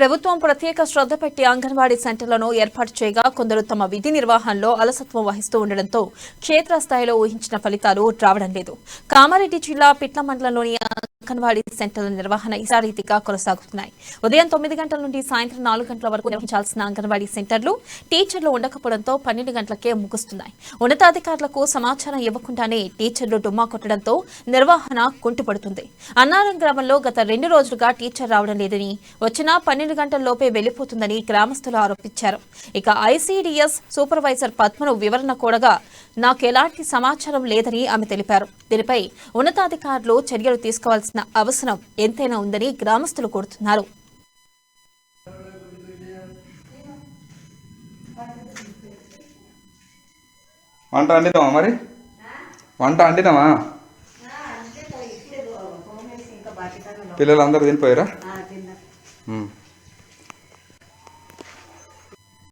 ప్రభుత్వం ప్రత్యేక శ్రద్ధ పెట్టి అంగన్వాడీ సెంటర్లను ఏర్పాటు చేయగా కొందరు తమ విధి నిర్వహణలో అలసత్వం వహిస్తూ ఉండడంతో క్షేత్రస్థాయిలో ఊహించిన ఫలితాలు రావడం లేదు. కామారెడ్డి జిల్లా పిట్ల మండలంలోని అంగన్వాడీ సెంటర్ల నిర్వహణ ఇసారీతిగా కొనసాగుతున్నాయి. ఉదయం 9 గంటల నుండి సాయంత్రం 4 గంటల వరకు నిర్వహించాల్సిన అంగన్వాడీ సెంటర్లు టీచర్లు ఉండకపోవడంతో 12 గంటలకే ముగుస్తున్నాయి. ఉన్నతాధికారులకు సమాచారం ఇవ్వకుండానే టీచర్లు డుమ్మా కొట్టడంతో నిర్వహణ కుంటుపడుతుంది. అన్నారం గ్రామంలో గత 2 రోజులుగా టీచర్ రావడం లేదని, వచ్చినా 12 గంటల్లోపే వెళ్లిపోతుందని గ్రామస్తులు ఆరోపించారు. ఇక ఐసీడీఎస్ సూపర్వైజర్ పద్మను వివరణ కోరగా నాకు ఎలాంటి సమాచారం లేదని ఆమె తెలిపారు. దీనిపై ఉన్నతాధికారులు చర్యలు తీసుకోవాల్సిన అవసరం ఎంతైనా ఉందని గ్రామస్తులు కోరుతున్నారు. వంట వండినావా? మరి వంట వండినావా? పిల్లలు అందరూ తినిపోయారా?